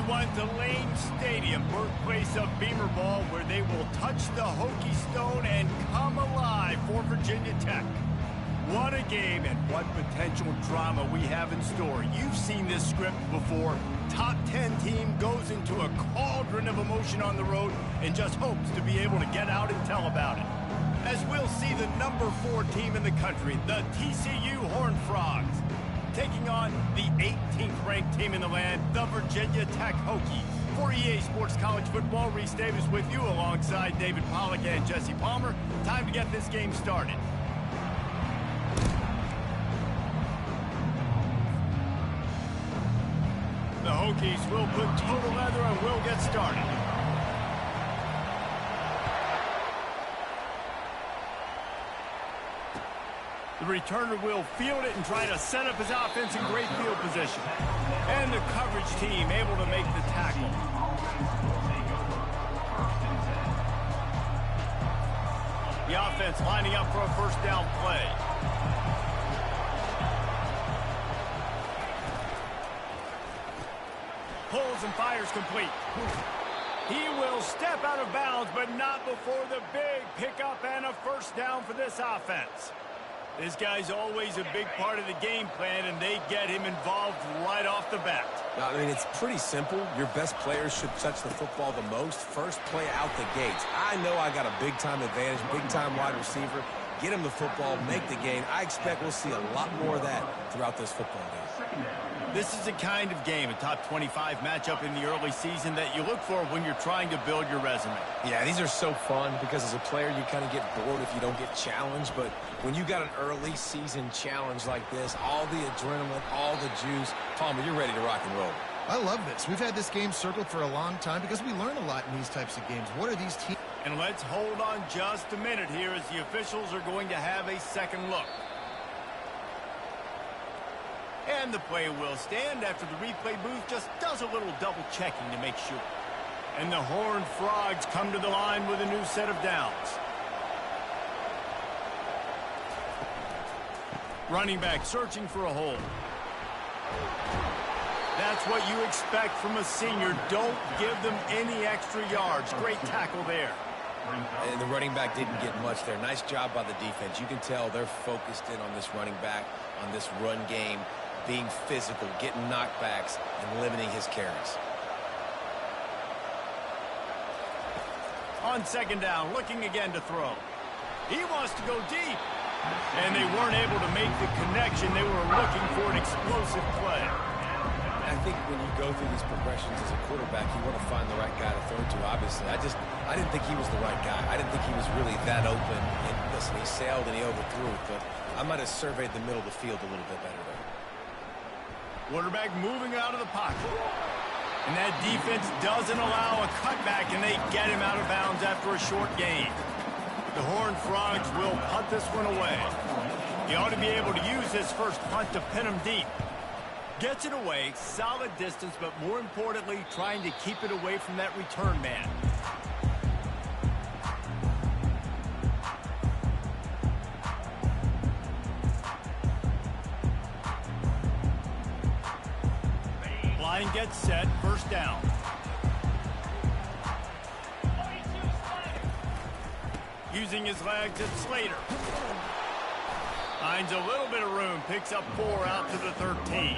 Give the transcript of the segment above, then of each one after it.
everyone to Lane Stadium, birthplace of Beamer Ball, where they will touch the Hokie Stone and come alive for Virginia Tech. What a game and what potential drama we have in store. You've seen this script before. Top 10 team goes into a cauldron of emotion on the road and just hopes to be able to get out and tell about it. As we'll see the number 4 team in the country, the TCU Horned Frogs, taking on the 18th ranked team in the land, the Virginia Tech Hokies. For EA Sports College Football, Reese Davis with you alongside David Pollack and Jesse Palmer. Time to get this game started. The Hokies will put total leather and will get started. The returner will field it and try to set up his offense in great field position. And the coverage team able to make the tackle. The offense lining up for a first down play. Pulls and fires complete. He will step out of bounds, but not before the big pickup and a first down for this offense. This guy's always a big part of the game plan, and they get him involved right off the bat. I mean, it's pretty simple. Your best players should touch the football the most. First play out the gates. I know I got a big-time advantage, big-time wide receiver. Get him the football, make the gain. I expect we'll see a lot more of that throughout this football game. This is the kind of game, a top 25 matchup in the early season, that you look for when you're trying to build your resume. Yeah, these are so fun because as a player, you kind of get bored if you don't get challenged. But when you got an early season challenge like this, all the adrenaline, all the juice, Palmer, you're ready to rock and roll. I love this. We've had this game circled for a long time because we learn a lot in these types of games. What are these teams? And let's hold on just a minute here as the officials are going to have a second look. And the play will stand after the replay booth just does a little double checking to make sure. And the Horned Frogs come to the line with a new set of downs. Running back searching for a hole. That's what you expect from a senior. Don't give them any extra yards. Great tackle there. And the running back didn't get much there. Nice job by the defense. You can tell they're focused in on this running back, on this run game, being physical, getting knockbacks, and limiting his carries. On second down, looking again to throw. He wants to go deep. And they weren't able to make the connection. They were looking for an explosive play. I think when you go through these progressions as a quarterback, you want to find the right guy to throw to, obviously. I didn't think he was the right guy. I didn't think he was really that open. And listen, he sailed and he overthrew it, but I might have surveyed the middle of the field a little bit better there. Quarterback moving out of the pocket. And that defense doesn't allow a cutback, and they get him out of bounds after a short gain. The Horned Frogs will punt this one away. He ought to be able to use his first punt to pin him deep. Gets it away, solid distance, but more importantly, trying to keep it away from that return man. Line gets set, first down. Using his legs, it's Slater. Finds a little bit of room, picks up 4 out to the 13.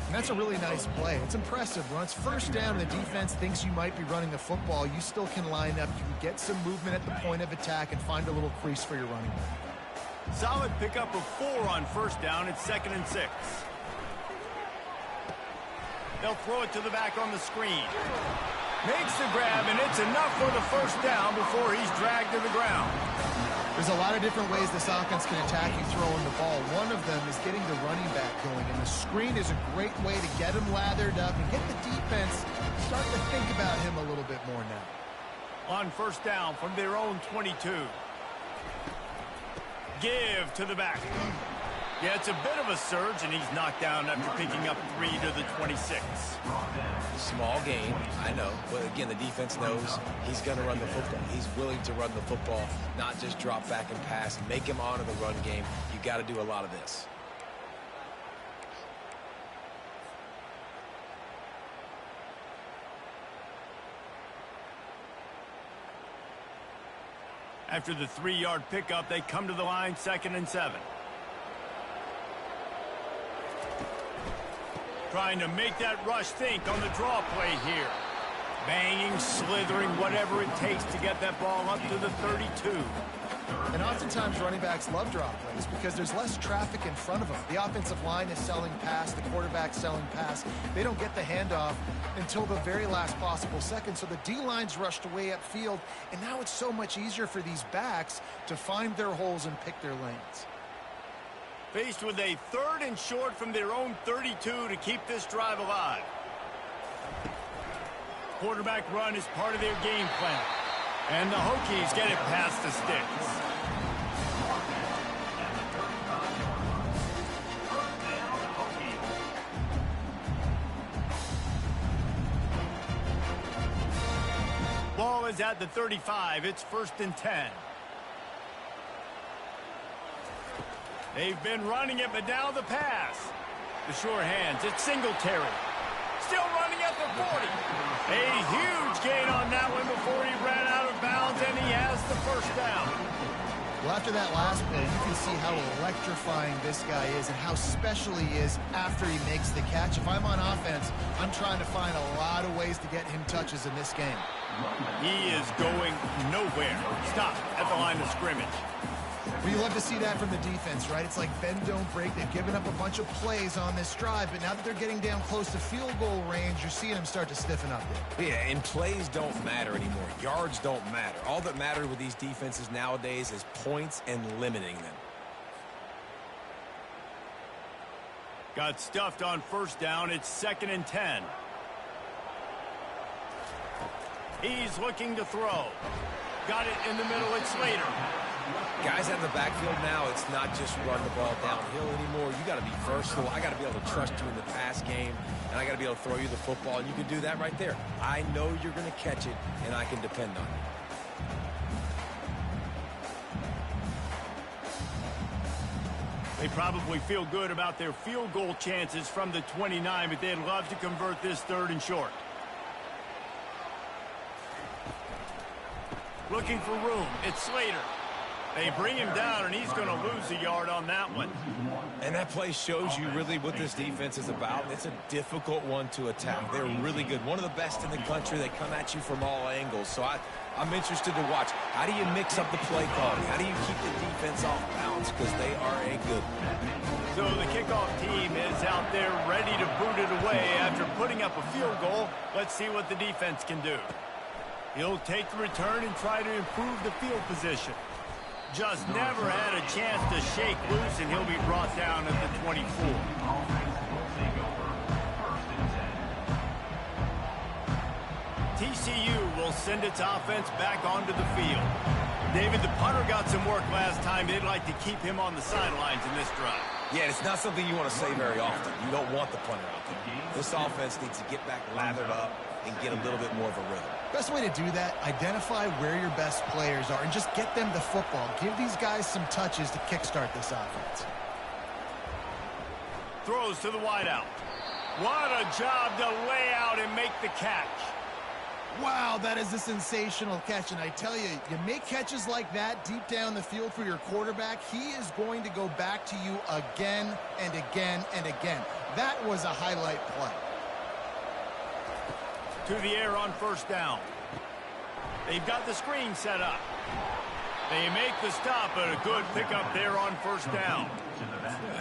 And that's a really nice play. It's impressive. When it's first down and the defense thinks you might be running the football, you still can line up. You can get some movement at the point of attack and find a little crease for your running back. Solid pickup of 4 on first down. It's 2nd and 6. They'll throw it to the back on the screen. Makes the grab, and it's enough for the first down before he's dragged to the ground. There's a lot of different ways this offense can attack you throwing the ball. One of them is getting the running back going, and the screen is a great way to get him lathered up and get the defense starting to think about him a little bit more now. On first down from their own 22. Give to the back. Yeah, it's a bit of a surge, and he's knocked down after picking up 3 to the 26. Small gain, I know. But again, the defense knows he's going to run the football. He's willing to run the football, not just drop back and pass. Make him honor the run game. You got to do a lot of this. After the 3-yard pickup, they come to the line, 2nd and 7. Trying to make that rush think on the draw play here. Banging, slithering, whatever it takes to get that ball up to the 32. And oftentimes running backs love draw plays because there's less traffic in front of them. The offensive line is selling pass, the quarterback's selling pass. They don't get the handoff until the very last possible second. So the D-line's rushed away upfield, and now it's so much easier for these backs to find their holes and pick their lanes. Faced with a 3rd and short from their own 32 to keep this drive alive. Quarterback run is part of their game plan. And the Hokies get it past the sticks. Ball is at the 35. It's 1st and 10. They've been running it, but now the pass. The sure hands. It's Singletary. Still running at the 40. A huge gain on that one before he ran out of bounds, and he has the 1st down. Well, after that last play, you can see how electrifying this guy is and how special he is after he makes the catch. If I'm on offense, I'm trying to find a lot of ways to get him touches in this game. He is going nowhere. Stop at the line of scrimmage. Well, you love to see that from the defense, right? It's like bend, don't break. They've given up a bunch of plays on this drive, but now that they're getting down close to field goal range, you're seeing them start to stiffen up there. Yeah, and plays don't matter anymore. Yards don't matter. All that matters with these defenses nowadays is points and limiting them. Got stuffed on 1st down. It's 2nd and 10. He's looking to throw. Got it in the middle. It's Slater. Guys out in the backfield now, it's not just run the ball downhill anymore. You got to be versatile. I got to be able to trust you in the pass game, and I got to be able to throw you the football, and you can do that right there. I know you're going to catch it, and I can depend on it. They probably feel good about their field goal chances from the 29, but they'd love to convert this 3rd and short. Looking for room. It's Slater. They bring him down, and he's going to lose a yard on that one. And that play shows you really what this defense is about. It's a difficult one to attack. They're really good. One of the best in the country. They come at you from all angles. So I'm interested to watch. How do you mix up the play calling? How do you keep the defense off balance? Because they are a good one. So the kickoff team is out there ready to boot it away after putting up a field goal. Let's see what the defense can do. He'll take the return and try to improve the field position. Just never had a chance to shake loose, and he'll be brought down at the 24. TCU will send its offense back onto the field. David, the punter got some work last time. They'd like to keep him on the sidelines in this drive. Yeah, it's not something you want to say very often. You don't want the punter out there. This offense needs to get back lathered up and get a little bit more of a rhythm. Best way to do that, identify where your best players are and just get them the football. Give these guys some touches to kickstart this offense. Throws to the wideout. What a job to lay out and make the catch. Wow, that is a sensational catch. And I tell you, you make catches like that deep down the field for your quarterback, he is going to go back to you again and again and again. That was a highlight play. To the air on 1st down. They've got the screen set up. They make the stop, but a good pickup there on 1st down.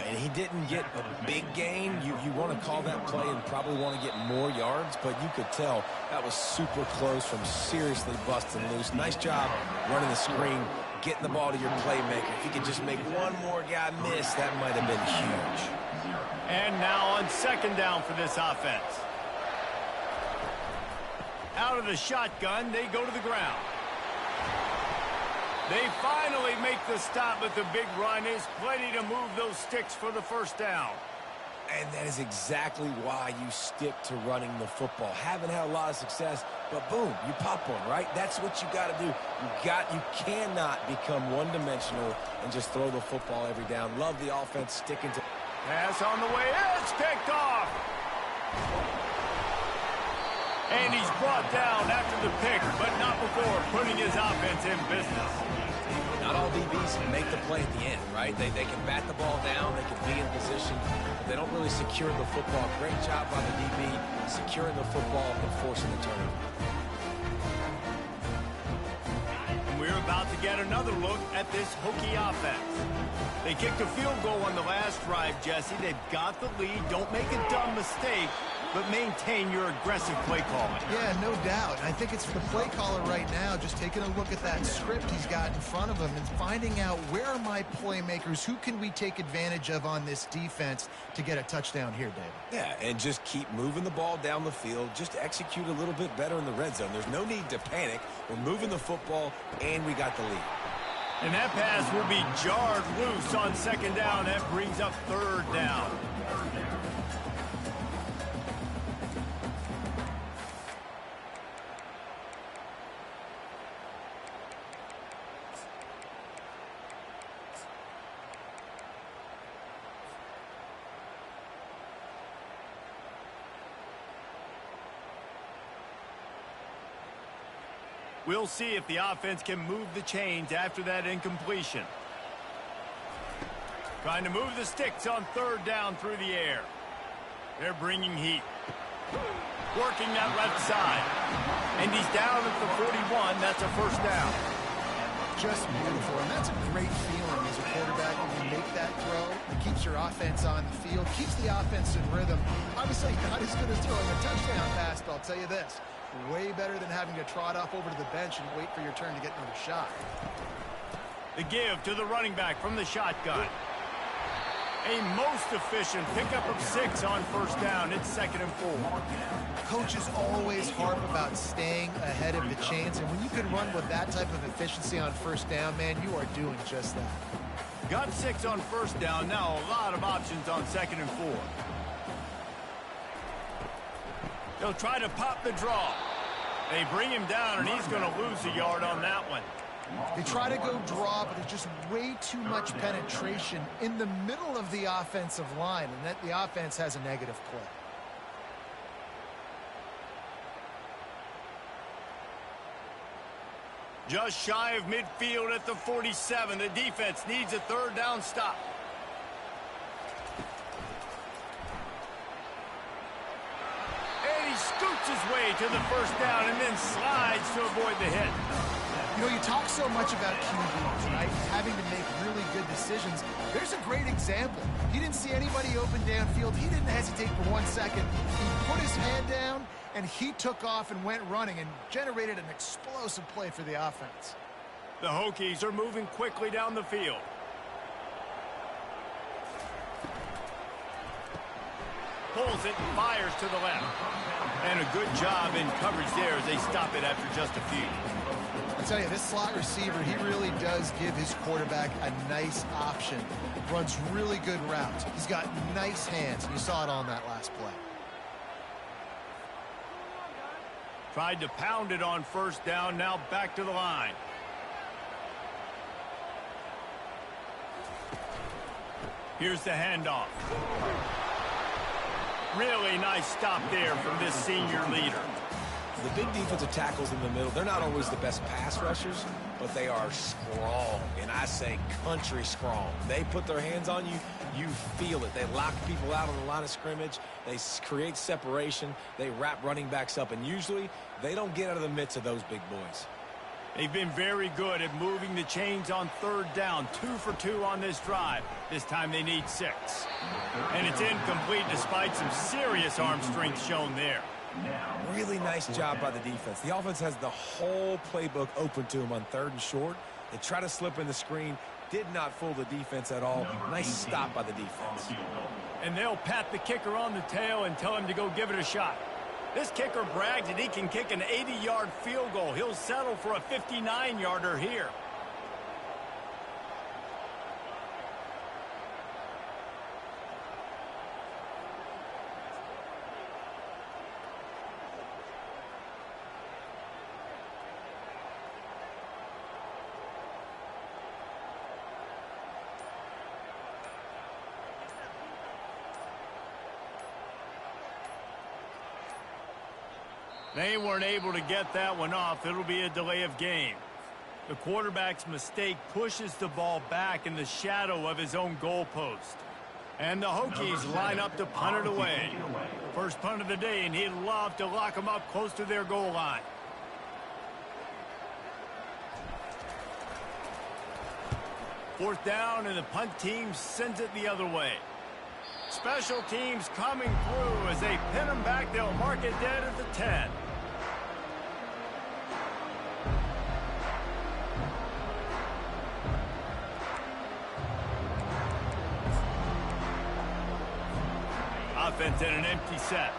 And he didn't get a big gain. You want to call that play and probably want to get more yards, but you could tell that was super close from seriously busting loose. Nice job running the screen, getting the ball to your playmaker. If you could just make one more guy miss, that might have been huge. And now on 2nd down for this offense. Out of the shotgun, they go to the ground. They finally make the stop, but the big run is plenty to move those sticks for the 1st down. And that is exactly why you stick to running the football. Haven't had a lot of success, but boom, you pop one, right? That's what you got to do. You cannot become one-dimensional and just throw the football every down. Love the offense sticking to. Pass on the way. It's picked off. And he's brought down after the pick, but not before putting his offense in business. Not all DBs make the play at the end, right? They can bat the ball down, they can be in position, but they don't really secure the football. Great job by the DB securing the football and forcing the turnover. And we're about to get another look at this Hokie offense. They kicked a field goal on the last drive, Jesse. They've got the lead. Don't make a dumb mistake, but maintain your aggressive play calling. Yeah, no doubt. I think it's the play caller right now just taking a look at that script he's got in front of him and finding out where are my playmakers, who can we take advantage of on this defense to get a touchdown here, David. Yeah, and just keep moving the ball down the field. Just execute a little bit better in the red zone. There's no need to panic. We're moving the football, and we got the lead. And that pass will be jarred loose on second down. That brings up third down. We'll see if the offense can move the chains after that incompletion. Trying to move the sticks on third down through the air. They're bringing heat. Working that left side. And he's down at the 41. That's a first down. Just beautiful, and that's a great feeling as a quarterback when you make that throw. It keeps your offense on the field, keeps the offense in rhythm. Obviously, not as good as throwing a touchdown pass, but I'll tell you this. Way better than having to trot off over to the bench and wait for your turn to get another shot. The give to the running back from the shotgun. A most efficient pickup of 6 on first down. It's 2nd and 4. Coaches always harp about staying ahead of the chains, and when you can run with that type of efficiency on first down, man, you are doing just that. Got 6 on first down. Now a lot of options on 2nd and 4. They'll try to pop the draw. They bring him down, and he's going to lose a yard on that one. They try to go draw, but there's just way too much penetration in the middle of the offensive line, and that the offense has a negative play. Just shy of midfield at the 47. The defense needs a third down stop. Scoots his way to the first down and then slides to avoid the hit. You know, you talk so much about QBs, right? Having to make really good decisions. There's a great example. He didn't see anybody open downfield. He didn't hesitate for 1 second. He put his hand down, and he took off and went running and generated an explosive play for the offense. The Hokies are moving quickly down the field. Pulls it and fires to the left. And a good job in coverage there as they stop it after just a few. I tell you, this slot receiver, he really does give his quarterback a nice option. Runs really good routes. He's got nice hands. You saw it on that last play. Tried to pound it on first down. Now back to the line. Here's the handoff. Really nice stop there from this senior leader. The big defensive tackles in the middle, they're not always the best pass rushers, but they are strong, and I say country strong. They put their hands on you, you feel it. They lock people out on the line of scrimmage. They create separation. They wrap running backs up, and usually they don't get out of the midst of those big boys. They've been very good at moving the chains on third down. 2 for 2 on this drive. This time they need 6. And it's incomplete despite some serious arm strength shown there. Really nice job by the defense. The offense has the whole playbook open to them on 3rd and short. They try to slip in the screen. Did not fool the defense at all. Nice stop by the defense. And they'll pat the kicker on the tail and tell him to go give it a shot. This kicker brags that he can kick an 80-yard field goal. He'll settle for a 59-yarder here. They weren't able to get that one off. It'll be a delay of game. The quarterback's mistake pushes the ball back in the shadow of his own goalpost. And the Hokies line up to punt it away. First punt of the day, and he'd love to lock them up close to their goal line. Fourth down, and the punt team sends it the other way. Special teams coming through as they pin them back. They'll mark it dead at the 10. Offense in an empty set.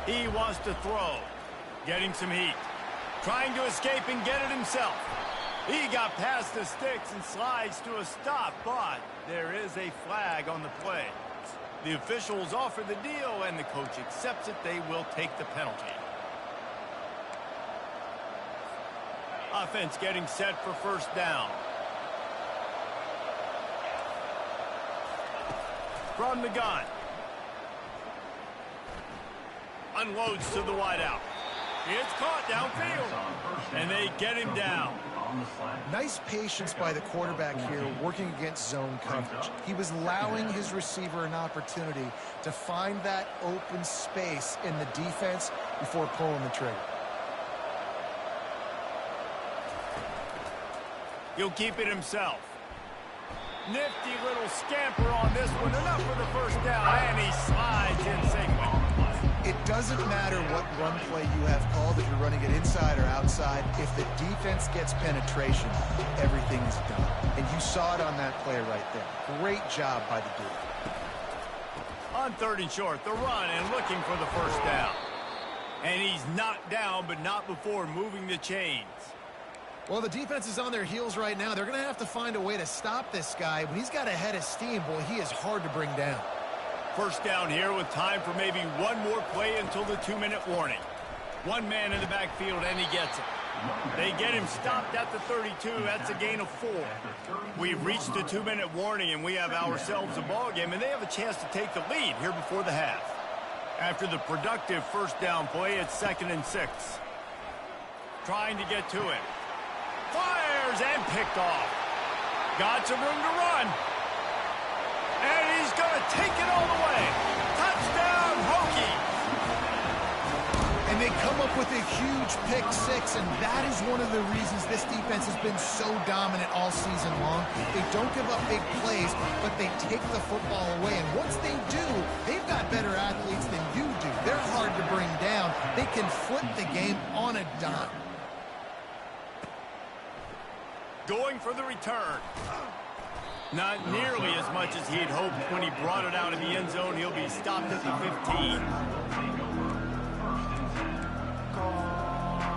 He wants to throw. Getting some heat. Trying to escape and get it himself. He got past the sticks and slides to a stop, but there is a flag on the play. The officials offer the deal, and the coach accepts it. They will take the penalty. Offense getting set for first down. From the gun. Unloads to the wideout. It's caught downfield. And they get him down. Nice patience by the quarterback here working against zone coverage. He was allowing his receiver an opportunity to find that open space in the defense before pulling the trigger. He'll keep it himself. Nifty little scamper on this one. Enough for the first down, and he slides in safely. It doesn't matter what run play you have called, if you're running it inside or outside. If the defense gets penetration, everything is done. And you saw it on that play right there. Great job by the dude. On third and short, the run and looking for the first down. And he's knocked down, but not before moving the chains. Well, the defense is on their heels right now. They're going to have to find a way to stop this guy. When he's got a head of steam, boy, he is hard to bring down. First down here with time for maybe one more play until the 2-minute warning. One man in the backfield, and he gets it. They get him stopped at the 32. That's a gain of 4. We've reached the 2-minute warning, and we have ourselves a ball game, and they have a chance to take the lead here before the half. After the productive first down play, it's 2nd and 6. Trying to get to it. Fires and picked off. Got some room to run. And he's going to take it all the way. Touchdown, Hokies. And they come up with a huge pick 6, and that is one of the reasons this defense has been so dominant all season long. They don't give up big plays, but they take the football away. And once they do, they've got better athletes than you do. They're hard to bring down. They can flip the game on a dime. Going for the return. Not nearly as much as he'd hoped when he brought it out of the end zone. He'll be stopped at the 15.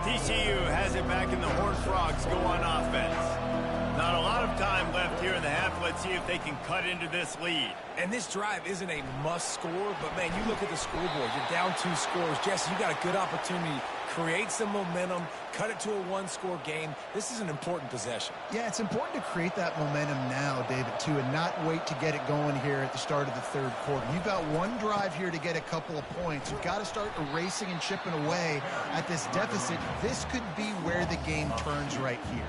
TCU has it back, and the Horned Frogs go on offense. Not a lot of time left here in the half. Let's see if they can cut into this lead. And this drive isn't a must score, but, man, you look at the scoreboard. You're down 2 scores. Jesse, you got a good opportunity. Create some momentum. Cut it to a 1-score game. This is an important possession. Yeah, it's important to create that momentum now, David, too, and not wait to get it going here at the start of the third quarter. You've got one drive here to get a couple of points. You've got to start erasing and chipping away at this deficit. This could be where the game turns right here.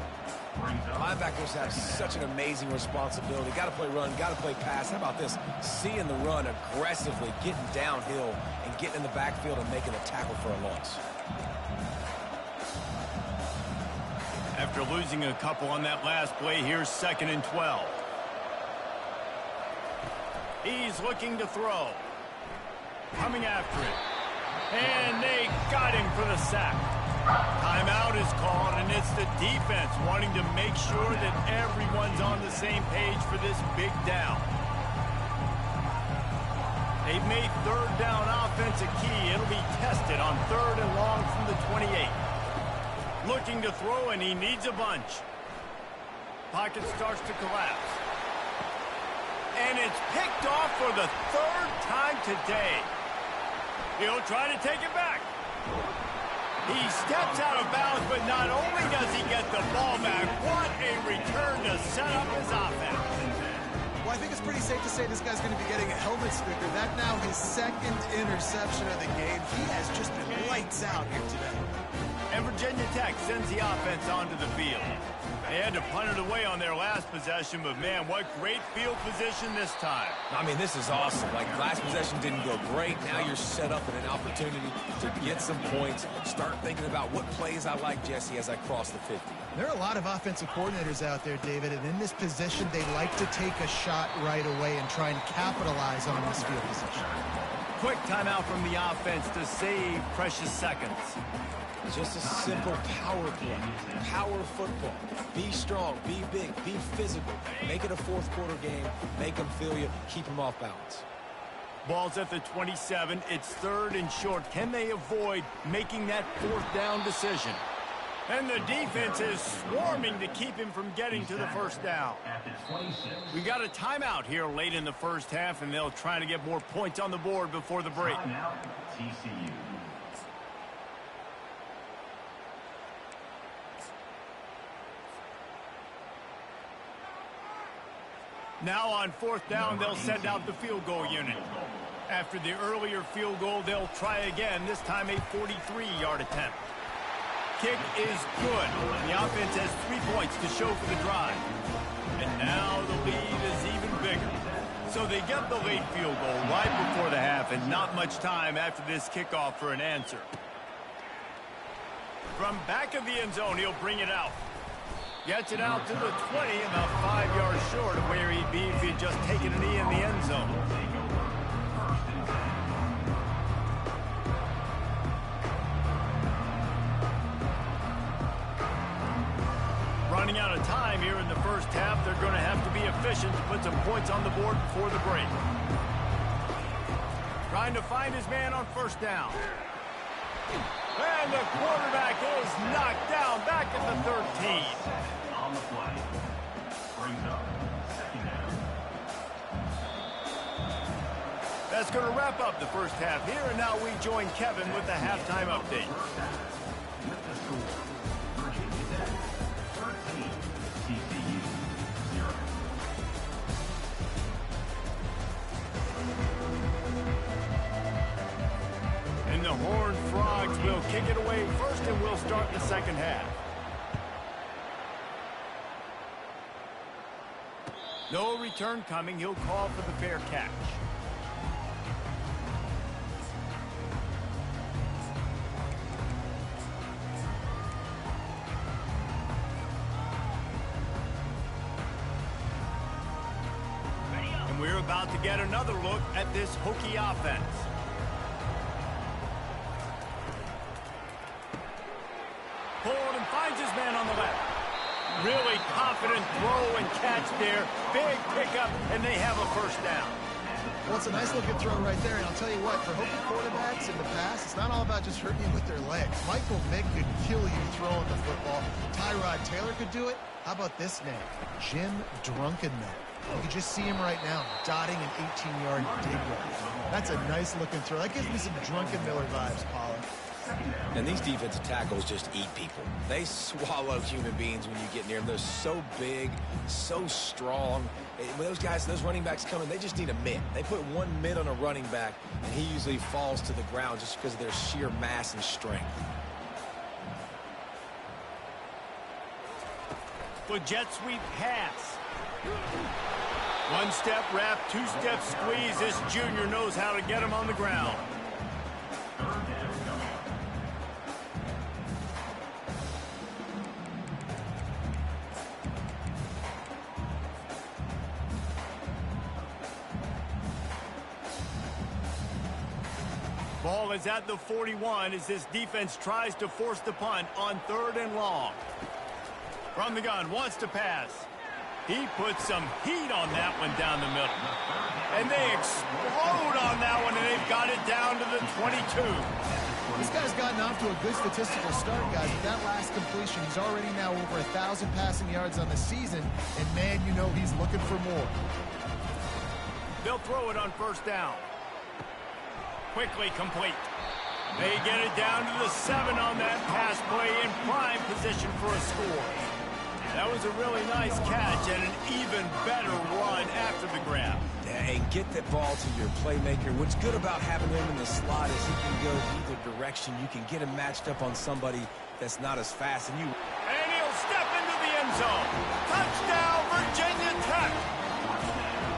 Linebackers have such an amazing responsibility. Got to play run, got to play pass. How about this? Seeing the run aggressively, getting downhill, and getting in the backfield and making a tackle for a loss. After losing a couple on that last play, here's 2nd and 12. He's looking to throw. Coming after it. And they got him for the sack. Timeout is called, and it's the defense wanting to make sure that everyone's on the same page for this big down. They've made third down offense a key. It'll be tested on 3rd and long from the 28. Looking to throw, and he needs a bunch. Pocket starts to collapse. And it's picked off for the 3rd time today. He'll try to take it back. He steps out of bounds, but not only does he get the ball back, what a return to set up his offense. Well, I I think it's pretty safe to say this guy's going to be getting a helmet sticker. That now his second interception of the game. He has just been lights out here today. And Virginia Tech sends the offense onto the field. They had to punt it away on their last possession, but man, what great field position this time. I mean, this is awesome. Like, last possession didn't go great. Now you're set up in an opportunity to get some points. Start thinking about what plays I like, Jesse, as I cross the 50. There are a lot of offensive coordinators out there, David, and in this position, they like to take a shot right away and try and capitalize on this field position. Quick timeout from the offense to save precious seconds. Just a simple power play, power football. Be strong, be big, be physical. Make it a fourth quarter game. Make them feel you. Keep them off balance. Ball's at the 27. It's third and short. Can they avoid making that fourth down decision? And the defense is swarming to keep him from getting to the first down. We got a timeout here late in the first half, and they'll try to get more points on the board before the break. TCU. Now on fourth down, they'll send out the field goal unit. After the earlier field goal, they'll try again, this time a 43-yard attempt. Kick is good. The offense has 3 points to show for the drive. And now the lead is even bigger. So they get the late field goal right before the half, and not much time after this kickoff for an answer. From back of the end zone, he'll bring it out. Gets it out to the 20, about 5 yards short of where he'd be if he'd just taken a knee in the end zone. Running out of time here in the first half, they're going to have to be efficient to put some points on the board before the break. Trying to find his man on first down. And the quarterback is knocked down back at the 13. On the play. Brings up second down. That's going to wrap up the first half here, and now we join Kevin with the halftime update. With the score, Virginia Tech 13, TCU 0. And the Horned Frogs will kick it away first, and we'll start the second half. No return coming. He'll call for the fair catch. And we're about to get another look at this Hokie offense. Pulled and finds his man on the left. Really confident throw and catch there. Big pickup, and they have a first down. Well, it's a nice looking throw right there, and I'll tell you what, for Hokie quarterbacks in the past, it's not all about just hurting you with their legs. Michael Vick could kill you throwing the football. Tyrod Taylor could do it. How about this name? Jim Drunkenmiller. You can just see him right now, dotting an 18-yard dig route. That's a nice looking throw. That gives me some Drunkenmiller vibes, Paula. And these defensive tackles just eat people. They swallow human beings when you get near them. They're so big, so strong. When those guys, those running backs come in, they just need a mitt. They put one mitt on a running back, and he usually falls to the ground just because of their sheer mass and strength. The jet sweep pass. One-step wrap, two-step squeeze. This junior knows how to get him on the ground. Ball is at the 41 as this defense tries to force the punt on 3rd and long. From the gun, wants to pass. He puts some heat on that one down the middle. And they explode on that one, and they've got it down to the 22. This guy's gotten off to a good statistical start, guys. With that last completion, he's already now over 1,000 passing yards on the season, and man, you know he's looking for more. They'll throw it on first down. Quickly complete. They get it down to the 7 on that pass play in prime position for a score. That was a really nice catch and an even better run after the grab. And get that ball to your playmaker. What's good about having him in the slot is he can go either direction. You can get him matched up on somebody that's not as fast. And he'll step into the end zone. Touchdown, Virginia Tech.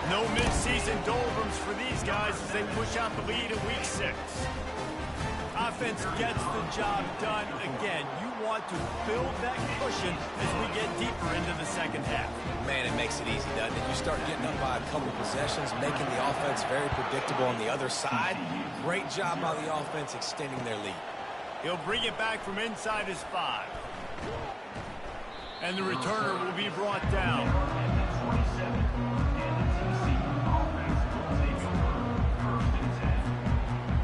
No midseason doldrums for these guys as they push out the lead in week 6. Offense gets the job done again. You want to build that cushion as we get deeper into the second half. Man, it makes it easy, doesn't it? You start getting up by a couple possessions, making the offense very predictable on the other side. Great job by the offense extending their lead. He'll bring it back from inside his 5. And the returner will be brought down.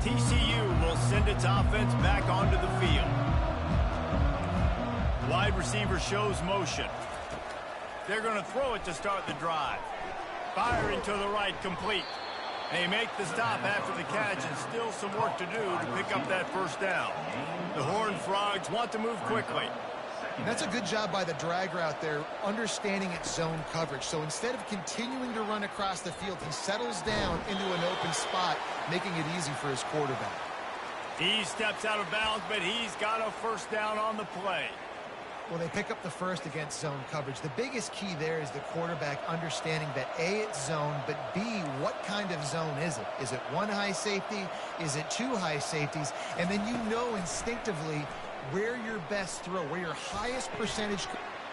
TCU will send its offense back onto the field. Wide receiver shows motion. They're going to throw it to start the drive. Firing to the right, complete. They make the stop after the catch, and still some work to do to pick up that first down. The Horned Frogs want to move quickly. That's a good job by the drag route there, understanding its zone coverage. So instead of continuing to run across the field, he settles down into an open spot, making it easy for his quarterback. He steps out of bounds, but he's got a first down on the play. Well, they pick up the first against zone coverage. The biggest key there is the quarterback understanding that A, it's zone, but B, what kind of zone is it? Is it one high safety? Is it two high safeties? And then you know instinctively where your best throw, where your highest percentage.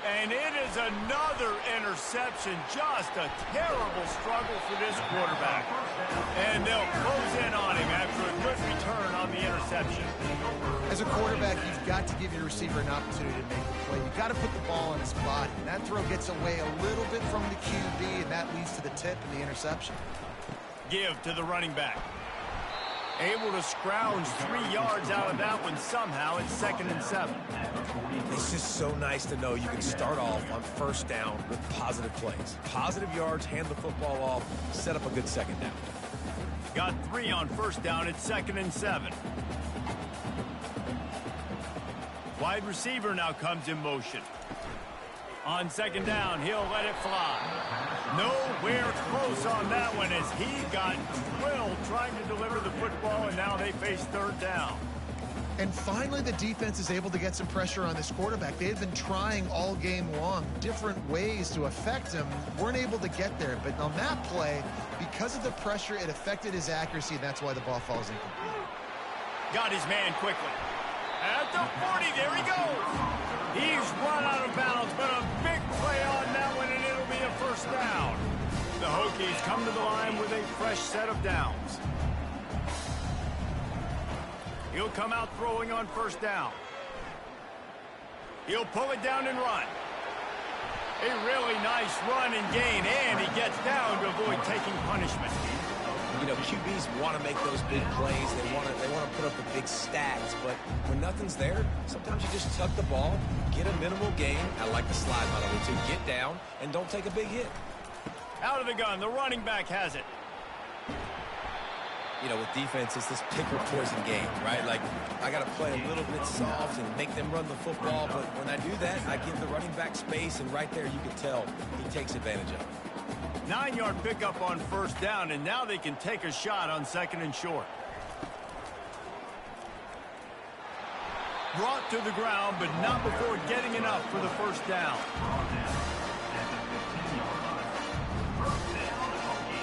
And it is another interception. Just a terrible struggle for this quarterback. And they'll close in on him after a good return on the interception. As a quarterback, you've got to give your receiver an opportunity to make the play. You've got to put the ball in his body. And that throw gets away a little bit from the QB, and that leads to the tip and the interception. Give to the running back. Able to scrounge 3 yards out of that one somehow. It's 2nd and 7. It's just so nice to know you can start off on first down with positive plays. Positive yards, hand the football off, set up a good second down. Got 3 on first down. It's 2nd and 7. Wide receiver now comes in motion. On second down, he'll let it fly. Nowhere close on that one as he got drilled trying to deliver the football, and now they face third down. And finally, the defense is able to get some pressure on this quarterback. They had been trying all game long different ways to affect him. Weren't able to get there. But on that play, because of the pressure, it affected his accuracy, and that's why the ball falls incomplete. Got his man quickly. At the 40, there he goes. He's run out of bounds, but a big play on that one, and it'll be a first down. The Hokies come to the line with a fresh set of downs. He'll come out throwing on first down. He'll pull it down and run. A really nice run and gain, and he gets down to avoid taking punishment. You know, QBs want to make those big plays. They want to put up the big stats, but when nothing's there, sometimes you just tuck the ball, get a minimal gain. I like the slide, by the way, too. Get down and don't take a big hit. Out of the gun, the running back has it. You know, with defense, it's this pick or poison game, right? Like, I got to play a little bit soft and make them run the football, but when I do that, I give the running back space, and right there you can tell he takes advantage of it. 9-yard pickup on first down, and now they can take a shot on 2nd and short. Brought to the ground, but not before getting enough for the first down.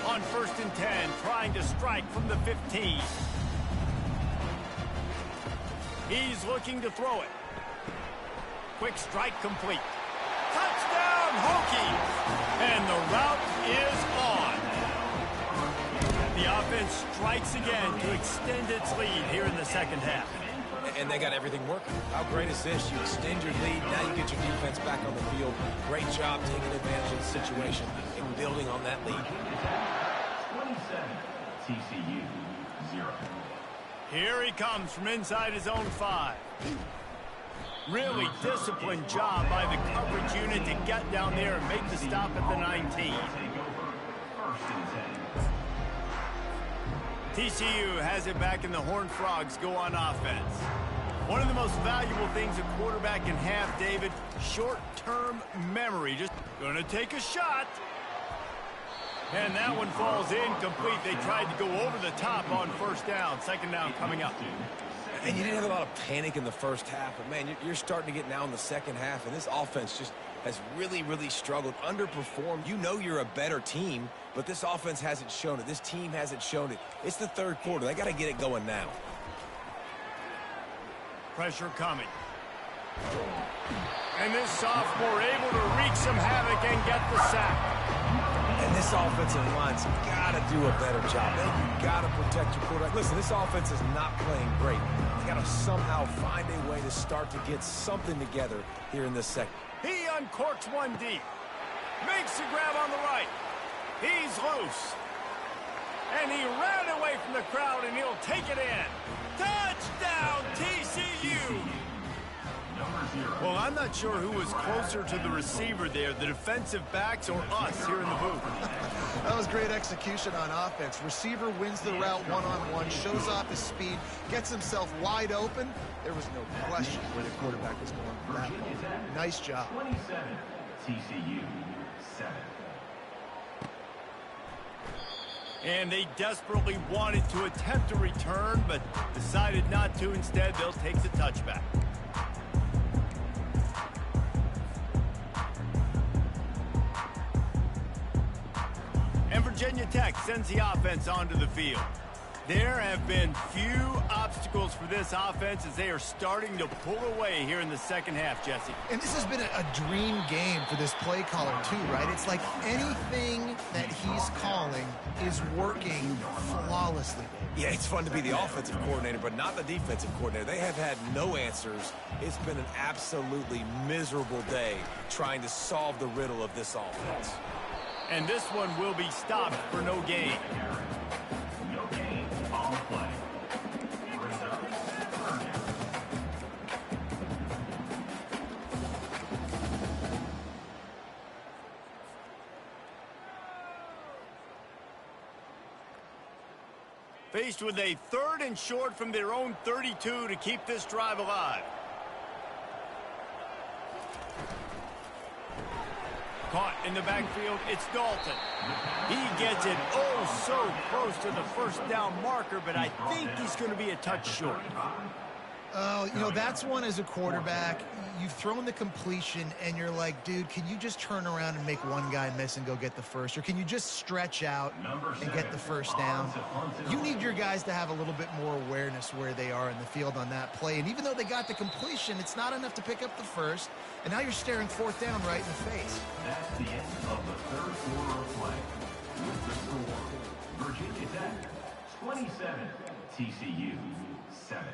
On 1st and 10, trying to strike from the 15. He's looking to throw it. Quick strike complete. Touchdown, Hokies! And the route is on. The offense strikes again to extend its lead here in the second half. And they got everything working. How great is this? You extend your lead, now you get your defense back on the field. Great job taking advantage of the situation and building on that lead. 27, TCU 0. Here he comes from inside his own 5. Really disciplined job by the coverage unit to get down there and make the stop at the 19. TCU has it back, and the Horned Frogs go on offense. One of the most valuable things a quarterback can have, David, short-term memory. Just gonna take a shot. And that one falls incomplete. They tried to go over the top on first down. Second down coming up. And you didn't have a lot of panic in the first half, but, man, you're starting to get now in the second half, and this offense just has really, really struggled, underperformed. You know you're a better team, but this offense hasn't shown it. This team hasn't shown it. It's the third quarter. They got to get it going now. Pressure coming. And this sophomore able to wreak some havoc and get the sack. And this offensive line's got to do a better job. You've got to protect your quarterback. Listen, this offense is not playing great. They got to somehow find a way to start to get something together here in this second. He uncorks one deep. Makes the grab on the right. He's loose. And he ran away from the crowd, and he'll take it in. Touchdown, TCU! Well, I'm not sure who was closer to the receiver there, the defensive backs or us here in the booth. That was great execution on offense. Receiver wins the route one-on-one, shows off his speed, gets himself wide open. There was no question where the quarterback was going for that ball. Nice job. 27, TCU 7. And they desperately wanted to attempt a return, but decided not to. Instead, they'll take the touchback. And Virginia Tech sends the offense onto the field. There have been few obstacles for this offense as they are starting to pull away here in the second half, Jesse. And this has been a dream game for this play caller, too, right? It's like anything that he's calling is working flawlessly. Yeah, it's fun to be the offensive coordinator, but not the defensive coordinator. They have had no answers. It's been an absolutely miserable day trying to solve the riddle of this offense. And this one will be stopped for no gain. No gain on the play. Brings up third down. Faced with a 3rd and short from their own 32 to keep this drive alive. Caught in the backfield, it's Dalton. He gets it oh so close to the first down marker, but I think he's going to be a touch short. Oh, you know, that's one as a quarterback. You've thrown the completion, and you're like, dude, can you just turn around and make one guy miss and go get the first? Or can you just stretch out and get the first down? You need your guys to have a little bit more awareness where they are in the field on that play. And even though they got the completion, it's not enough to pick up the first. And now you're staring 4th down right in the face. That's the end of the third quarter of play. With the score, Virginia Tech 27, TCU 7.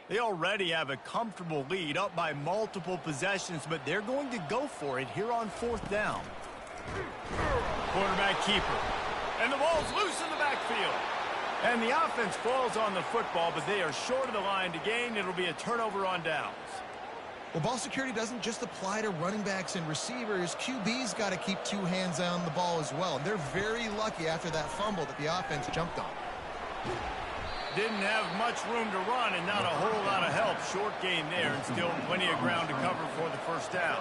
They already have a comfortable lead, up by multiple possessions, but they're going to go for it here on 4th down. Quarterback keeper. And the ball's loose in the backfield. And the offense falls on the football, but they are short of the line to gain. It'll be a turnover on downs. Well, ball security doesn't just apply to running backs and receivers. QB's got to keep 2 hands on the ball as well. They're very lucky after that fumble that the offense jumped on. Didn't have much room to run and not a whole lot of help. Short gain there and still plenty of ground to cover for the first down.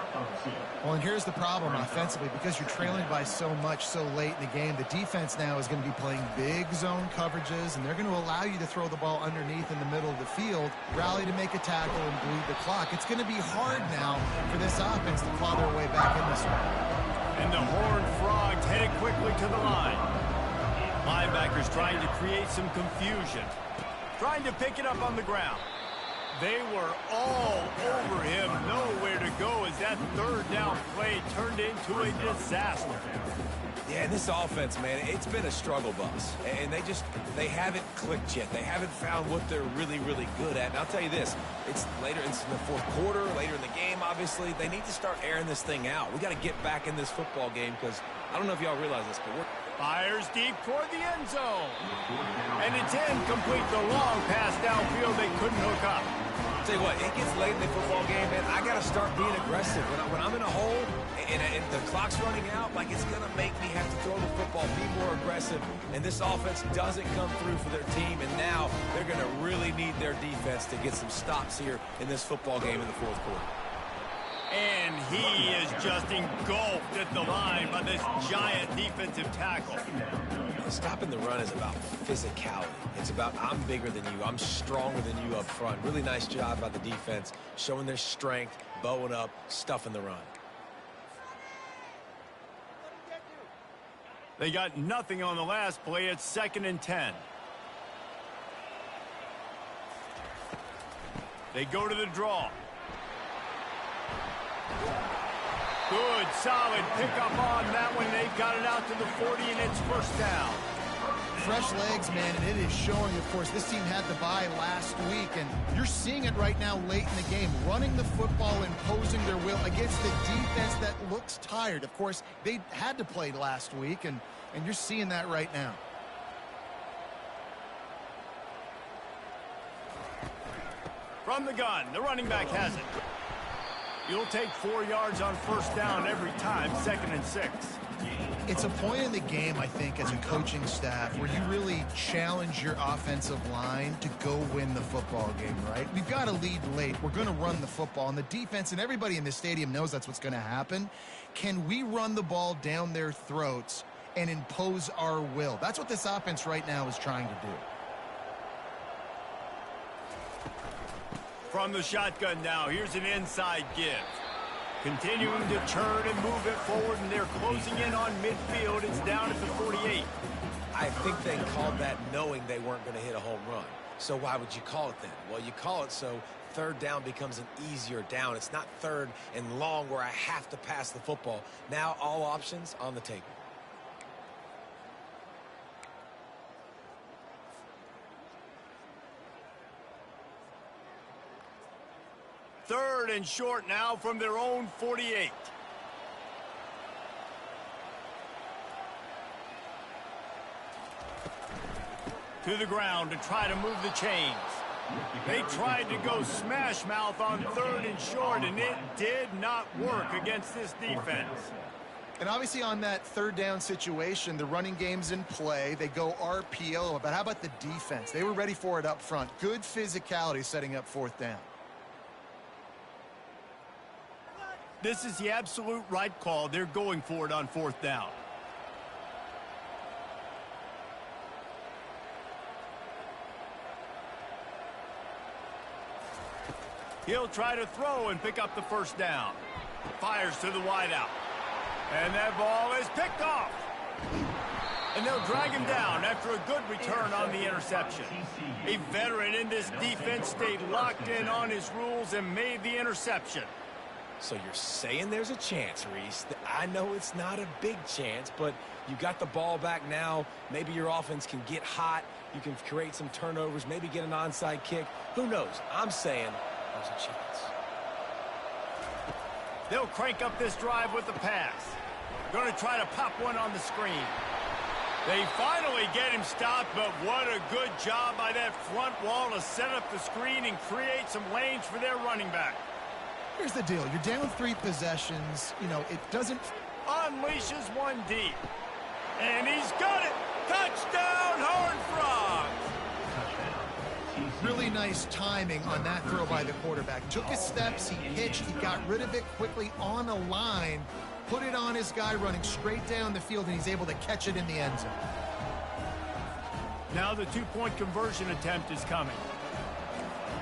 Well, and here's the problem offensively. Because you're trailing by so much so late in the game, the defense now is going to be playing big zone coverages, and they're going to allow you to throw the ball underneath in the middle of the field, rally to make a tackle, and bleed the clock. It's going to be hard now for this offense to claw their way back in this one. And the Horned Frogs headed quickly to the line. Linebackers trying to create some confusion. Trying to pick it up on the ground. They were all over him. Nowhere to go as that 3rd down play turned into a disaster. Yeah, and this offense, man, it's been a struggle bus. And they haven't clicked yet. They haven't found what they're really, really good at. And I'll tell you this, it's later in the 4th quarter, later in the game, obviously. They need to start airing this thing out. We got to get back in this football game because I don't know if y'all realize this, but we're... Fires deep toward the end zone. And it's incomplete. The long pass downfield they couldn't hook up. Tell you what, it gets late in the football game, man. I got to start being aggressive. When I'm in a hole and the clock's running out, like, it's going to make me have to throw the football, be more aggressive. And this offense doesn't come through for their team, and now they're going to really need their defense to get some stops here in this football game in the fourth quarter. And he is just engulfed at the line by this giant defensive tackle. Stopping the run is about physicality. It's about I'm bigger than you. I'm stronger than you up front. Really nice job by the defense, showing their strength, bowing up, stuffing the run. They got nothing on the last play. It's 2nd and 10. They go to the draw. Good, solid pickup on that one. They've got it out to the 40, and it's first down. Fresh legs, man, and it is showing, of course, this team had the bye last week, and you're seeing it right now late in the game, running the football, imposing their will against the defense that looks tired. Of course, they had to play last week, and you're seeing that right now. From the gun, the running back has it. You'll take 4 yards on first down every time, 2nd and 6. It's a point in the game, I think, as a coaching staff where you really challenge your offensive line to go win the football game, right? We've got to lead late. We're going to run the football, and the defense and everybody in the stadium knows that's what's going to happen. Can we run the ball down their throats and impose our will? That's what this offense right now is trying to do. From the shotgun now, here's an inside give. Continuing to turn and move it forward, and they're closing in on midfield. It's down at the 48. I think they called that knowing they weren't going to hit a home run. So why would you call it then? Well, you call it so third down becomes an easier down. It's not 3rd and long where I have to pass the football. Now all options on the table. 3rd and short now from their own 48. To the ground to try to move the chains. They tried to go smash mouth on 3rd and short, and it did not work against this defense. And obviously on that 3rd down situation, the running game's in play. They go RPO, but how about the defense? They were ready for it up front. Good physicality setting up 4th down. This is the absolute right call. They're going for it on 4th down. He'll try to throw and pick up the first down. Fires to the wideout. And that ball is picked off. And they'll drag him down after a good return on the interception. A veteran in this defense stayed locked in on his rules and made the interception. So you're saying there's a chance, Reese. I know it's not a big chance, but you got the ball back now. Maybe your offense can get hot. You can create some turnovers, maybe get an onside kick. Who knows? I'm saying there's a chance. They'll crank up this drive with the pass. Going to try to pop one on the screen. They finally get him stopped, but what a good job by that front wall to set up the screen and create some lanes for their running back. Here's the deal. You're down 3 possessions. You know, it doesn't... Unleashes one deep. And he's got it. Touchdown, Horned Frogs. Really nice timing on that throw by the quarterback. Took his steps, he pitched, he got rid of it quickly on a line, put it on his guy running straight down the field, and he's able to catch it in the end zone. Now the 2-point conversion attempt is coming.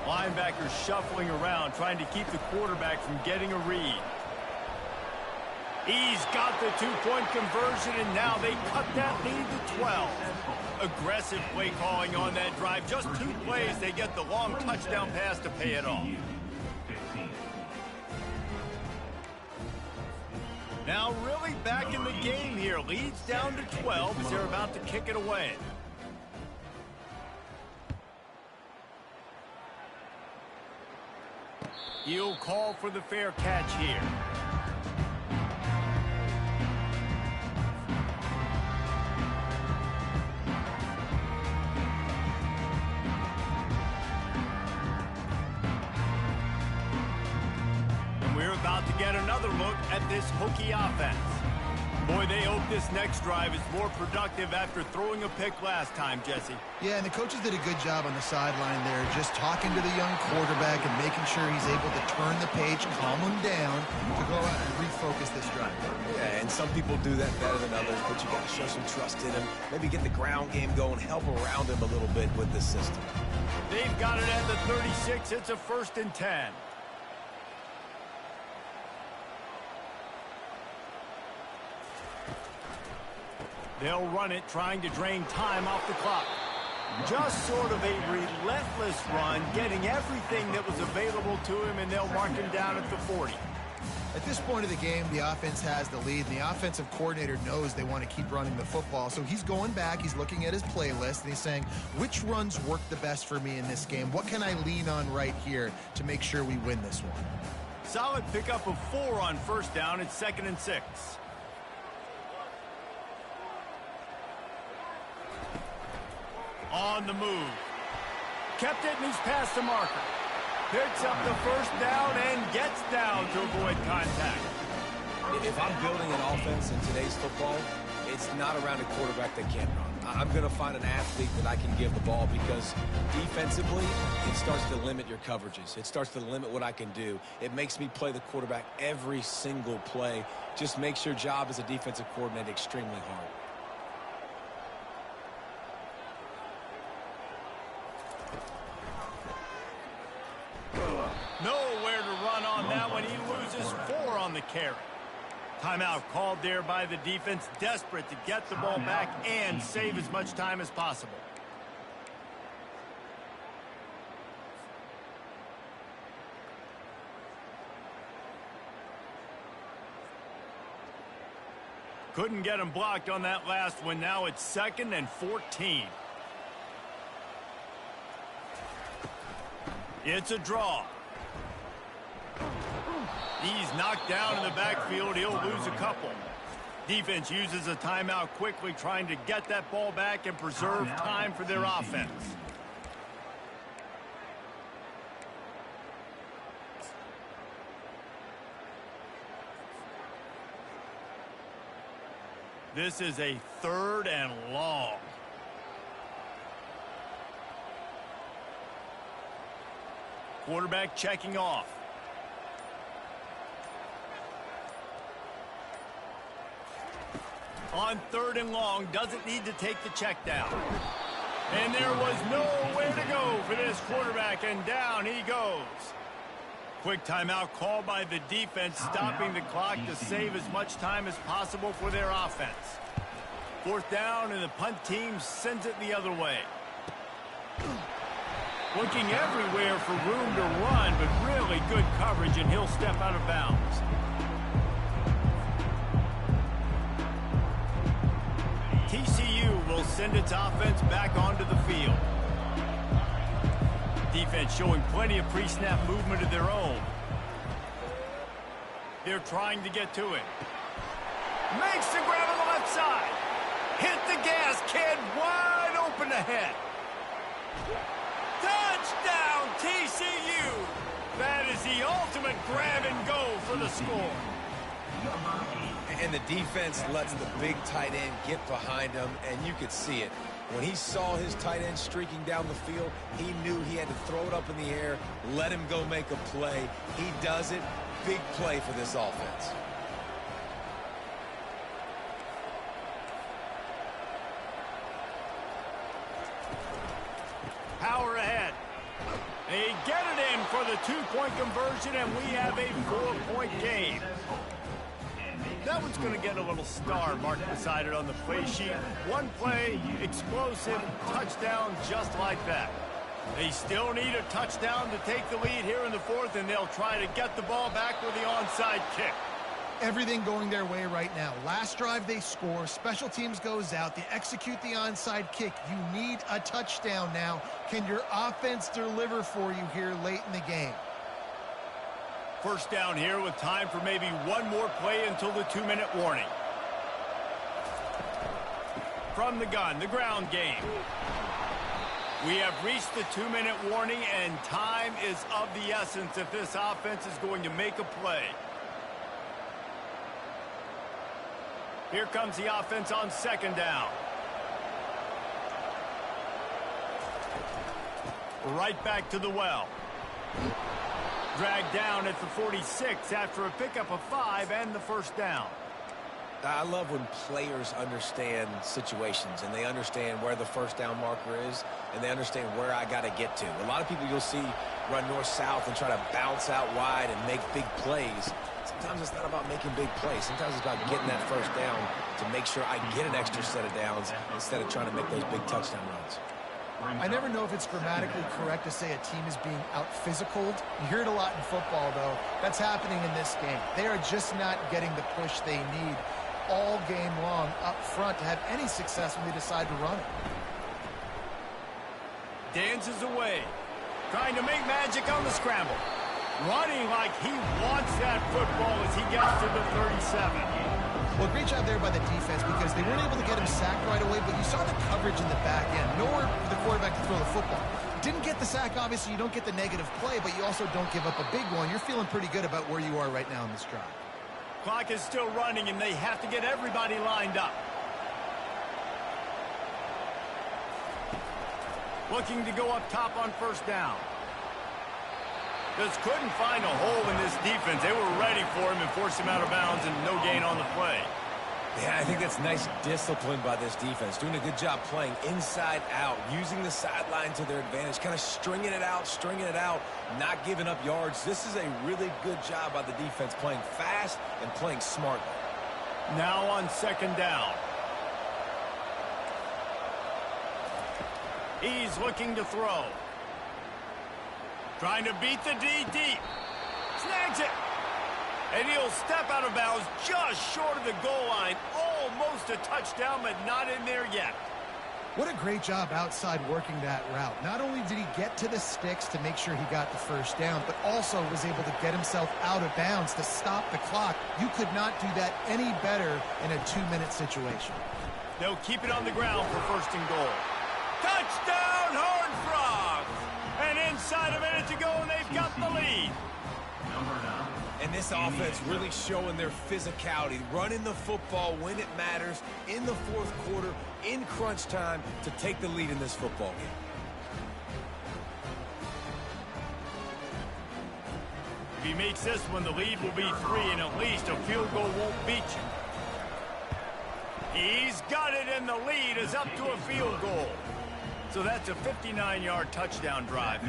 Linebackers shuffling around, trying to keep the quarterback from getting a read. He's got the 2-point conversion, and now they cut that lead to 12. Aggressive play calling on that drive. Just 2 plays, they get the long touchdown pass to pay it off. Now really back in the game here. Leads down to 12 as they're about to kick it away. He'll call for the fair catch here. at this Hokie offense. Boy, they hope this next drive is more productive after throwing a pick last time, Jesse. Yeah, and the coaches did a good job on the sideline there, just talking to the young quarterback and making sure he's able to turn the page, calm him down to go out and refocus this drive. Yeah, and some people do that better than others, but you got to show some trust in him. Maybe get the ground game going, help around him a little bit with this system. They've got it at the 36. It's a 1st and 10. They'll run it, trying to drain time off the clock. Just sort of a relentless run, getting everything that was available to him, and they'll mark him down at the 40. At this point of the game, the offense has the lead, and the offensive coordinator knows they want to keep running the football. So he's going back, he's looking at his playlist, and he's saying, which runs work the best for me in this game? What can I lean on right here to make sure we win this one? Solid pickup of 4 on 1st down. It's 2nd and 6. On the move. Kept it, and he's past the marker. Picks up the 1st down and gets down to avoid contact. If I'm building an offense in today's football, it's not around a quarterback that can't run. I'm going to find an athlete that I can give the ball because defensively, it starts to limit your coverages. It starts to limit what I can do. It makes me play the quarterback every single play. Just makes your job as a defensive coordinator extremely hard. Nowhere to run on that one. He loses 4 on the carry. Timeout called there by the defense, desperate to get the ball back and save as much time as possible. Couldn't get him blocked on that last one. Now it's 2nd and 14. It's a draw. He's knocked down in the backfield. He'll lose a couple. Defense uses a timeout quickly, trying to get that ball back and preserve time for their offense. This is a 3rd and long. Quarterback checking off. On 3rd and long, doesn't need to take the check down. And there was nowhere to go for this quarterback, and down he goes. Quick timeout called by the defense, stopping the clock to save as much time as possible for their offense. 4th down, and the punt team sends it the other way. Looking everywhere for room to run, but really good coverage, and he'll step out of bounds. TCU will send its offense back onto the field. Defense showing plenty of pre-snap movement of their own. They're trying to get to it. Makes the grab on the left side. Hit the gas, kid. Wide open ahead. Touchdown, TCU! That is the ultimate grab and go for the score. And the defense lets the big tight end get behind him, and you could see it. When he saw his tight end streaking down the field, he knew he had to throw it up in the air, let him go make a play. He does it. Big play for this offense. Power ahead. They get it in for the 2-point conversion, and we have a 4-point game. That one's going to get a little star marked beside it on the play sheet. One play, explosive, touchdown just like that. They still need a touchdown to take the lead here in the 4th, and they'll try to get the ball back with the onside kick. Everything going their way right now. Last drive they score, special teams goes out, they execute the onside kick. You need a touchdown now. Can your offense deliver for you here late in the game? 1st down here with time for maybe one more play until the 2-minute warning. From the gun, the ground game. We have reached the 2-minute warning, and time is of the essence if this offense is going to make a play. Here comes the offense on second down. Right back to the well. Dragged down at the 46 after a pickup of 5 and the first down. I love when players understand situations and they understand where the first down marker is and they understand where I got to get to. A lot of people you'll see run north-south and try to bounce out wide and make big plays. Sometimes it's not about making big plays. Sometimes it's about getting that first down to make sure I get an extra set of downs instead of trying to make those big touchdown runs. I never know if it's grammatically correct to say a team is being out-physicaled. You hear it a lot in football, though. That's happening in this game. They are just not getting the push they need all game long up front to have any success when they decide to run it. Dances away. Trying to make magic on the scramble. Running like he wants that football as he gets to the 37. Well, great job there by the defense because they weren't able to get him sacked right away, but you saw the coverage in the back end. Nowhere for the quarterback to throw the football. Didn't get the sack, obviously. You don't get the negative play, but you also don't give up a big one. You're feeling pretty good about where you are right now in this drive. Clock is still running, and they have to get everybody lined up. Looking to go up top on first down. Just couldn't find a hole in this defense. They were ready for him and forced him out of bounds and no gain on the play. Yeah, I think that's nice discipline by this defense. Doing a good job playing inside out, using the sideline to their advantage, kind of stringing it out, not giving up yards. This is a really good job by the defense, playing fast and playing smartly. Now on second down. He's looking to throw. Trying to beat the D deep. Snags it. And he'll step out of bounds just short of the goal line. Almost a touchdown, but not in there yet. What a great job outside working that route. Not only did he get to the sticks to make sure he got the first down, but also was able to get himself out of bounds to stop the clock. You could not do that any better in a 2-minute situation. They'll keep it on the ground for first and goal. Touchdown, Horned Frogs! And inside a minute to go, and they've got the lead. And this offense really showing their physicality, running the football when it matters, in the fourth quarter, in crunch time, to take the lead in this football game. If he makes this one, the lead will be 3, and at least a field goal won't beat you. He's got it, and the lead is up to a field goal. So that's a 59-yard touchdown drive.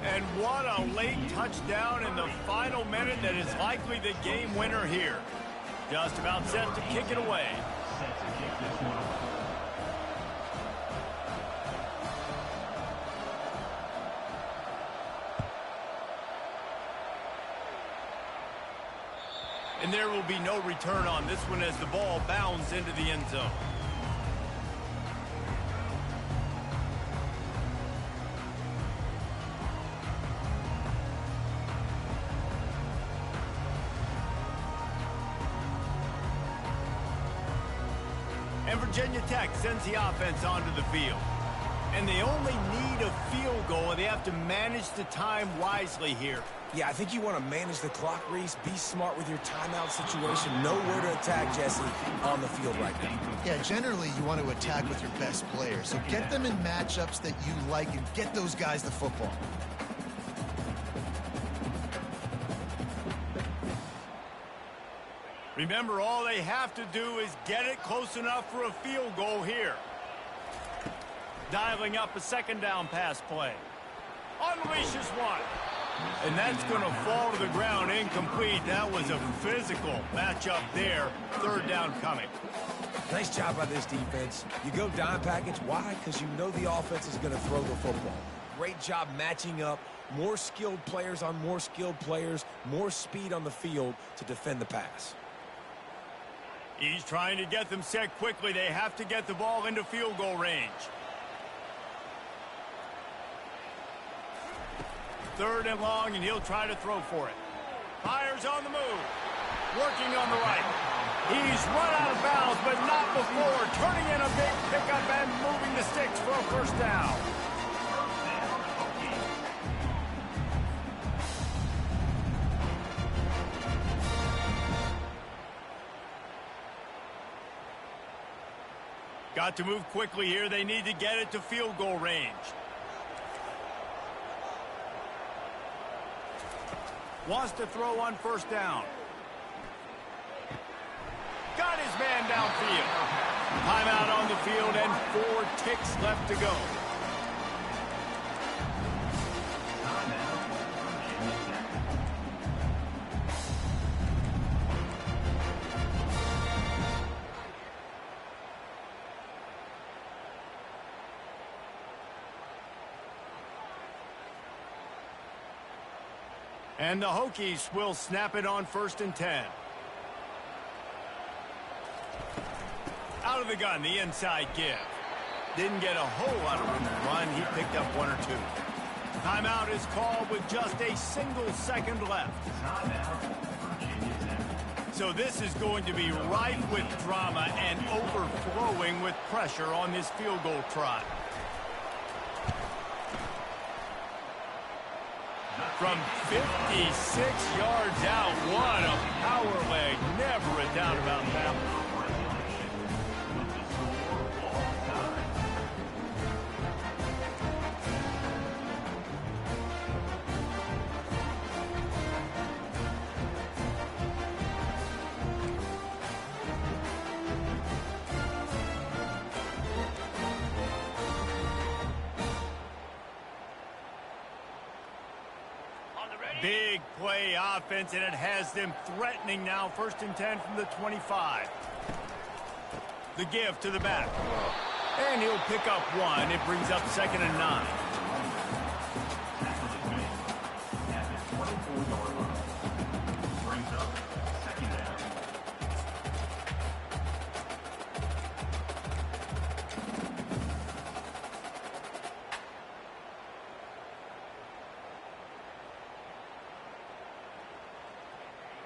And what a late touchdown in the final minute that is likely the game winner here. Just about set to kick it away. And there will be no return on this one as the ball bounds into the end zone. And Virginia Tech sends the offense onto the field. And they only need a field goal, and they have to manage the time wisely here. Yeah, I think you want to manage the clock, Reese. Be smart with your timeout situation. Know where to attack, Jesse, on the field right now. Yeah, generally you want to attack with your best players. So get them in matchups that you like and get those guys the football. Remember, all they have to do is get it close enough for a field goal here. Dialing up a second down pass play. Unleashes one. And that's going to fall to the ground incomplete. That was a physical matchup there. Third down coming. Nice job by this defense. You go dime package. Why? Because you know the offense is going to throw the football. Great job matching up. More skilled players on more skilled players. More speed on the field to defend the pass. He's trying to get them set quickly. They have to get the ball into field goal range. Third and long, and he'll try to throw for it. Fires on the move. Working on the right. He's run out of bounds, but not before. Turning in a big pickup and moving the sticks for a first down. Got to move quickly here. They need to get it to field goal range. Wants to throw on first down. Got his man downfield. Timeout on the field and 4 ticks left to go. And the Hokies will snap it on 1st and 10. Out of the gun, the inside give. Didn't get a whole lot of room to run. He picked up 1 or 2. Timeout is called with just a single second left. So this is going to be rife with drama and overflowing with pressure on this field goal try. From 56 yards out, what a power leg. Never a doubt about that. Big play offense, and it has them threatening now. 1st and 10 from the 25. The give to the back. And he'll pick up 1. It brings up 2nd and 9.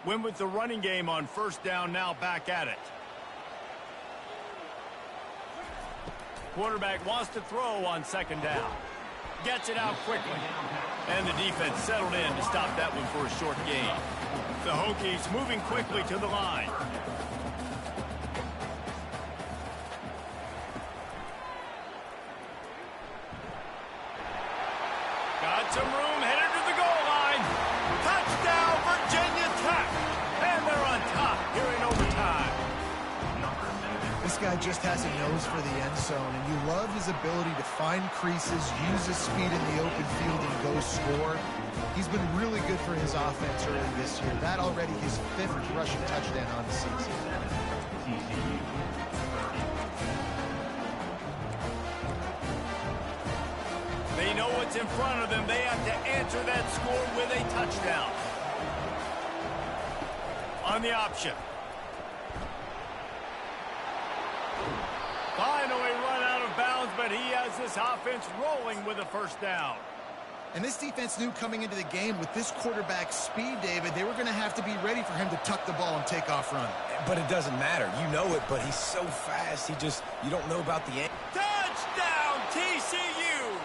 Win with the running game on 1st down, now back at it. Quarterback wants to throw on 2nd down. Gets it out quickly. And the defense settled in to stop that one for a short gain. The Hokies moving quickly to the line. Got some room, headed to the goal line. Touchdown, Virginia Tech. And they're on top here in overtime. This guy just has a nose for the end zone, and you love his ability to find creases, use his speed in the open field, and go score. He's been really good for his offense early this year. That already his 5th rushing touchdown on the season. They know what's in front of them. They have to answer that score with a touchdown. On the option. Finally run out of bounds, but he has this offense rolling with a 1st down. And this defense knew coming into the game with this quarterback's speed, David, they were going to have to be ready for him to tuck the ball and take off running. But it doesn't matter. You know it, but he's so fast. You don't know about the end. Touchdown, TCU!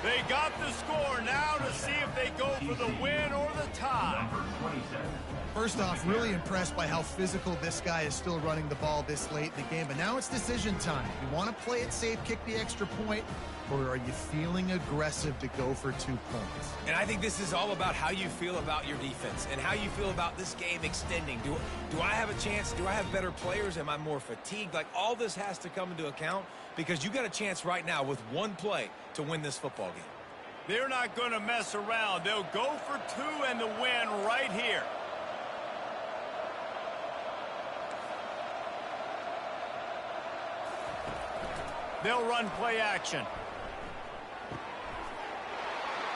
They got the score now to see if they go for the win or the tie. First off, really impressed by how physical this guy is still running the ball this late in the game. But now it's decision time. You want to play it safe, kick the extra point, or are you feeling aggressive to go for 2 points? And I think this is all about how you feel about your defense and how you feel about this game extending. Do I have a chance? Do I have better players? Am I more fatigued? Like, all this has to come into account because you got a chance right now with 1 play to win this football game. They're not going to mess around. They'll go for 2 and the win right here. They'll run play action.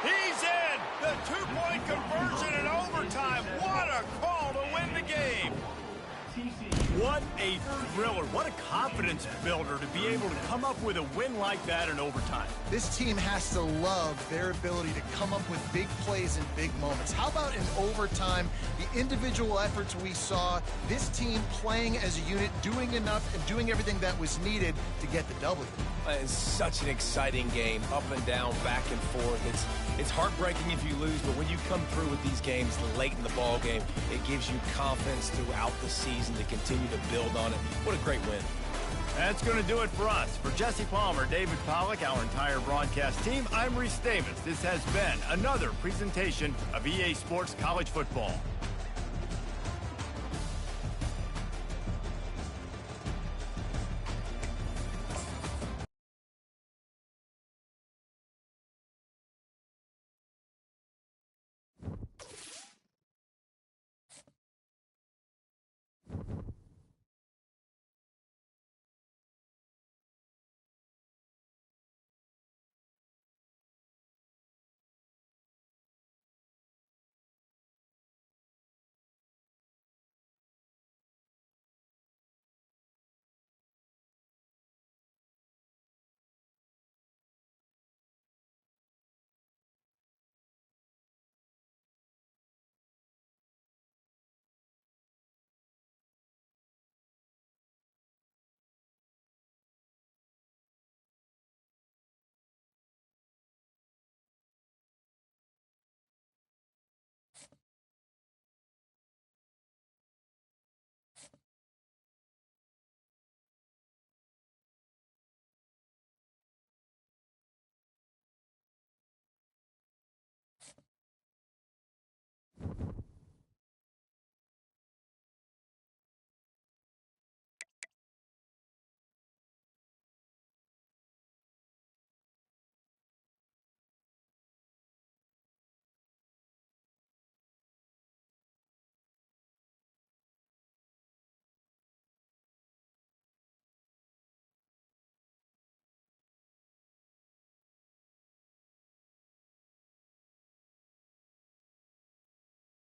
He's in! The 2-point conversion in overtime. What a call to win the game! What a thriller. What a confidence builder to be able to come up with a win like that in overtime. This team has to love their ability to come up with big plays in big moments. How about in overtime, the individual efforts we saw, this team playing as a unit, doing enough and doing everything that was needed to get the W. It's such an exciting game, up and down, back and forth. It's heartbreaking if you lose, but when you come through with these games late in the ball game, it gives you confidence throughout the season to continue to build on it. What a great win. That's going to do it for us. For Jesse Palmer, David Pollack, our entire broadcast team, I'm Reese Davis. This has been another presentation of EA Sports College Football.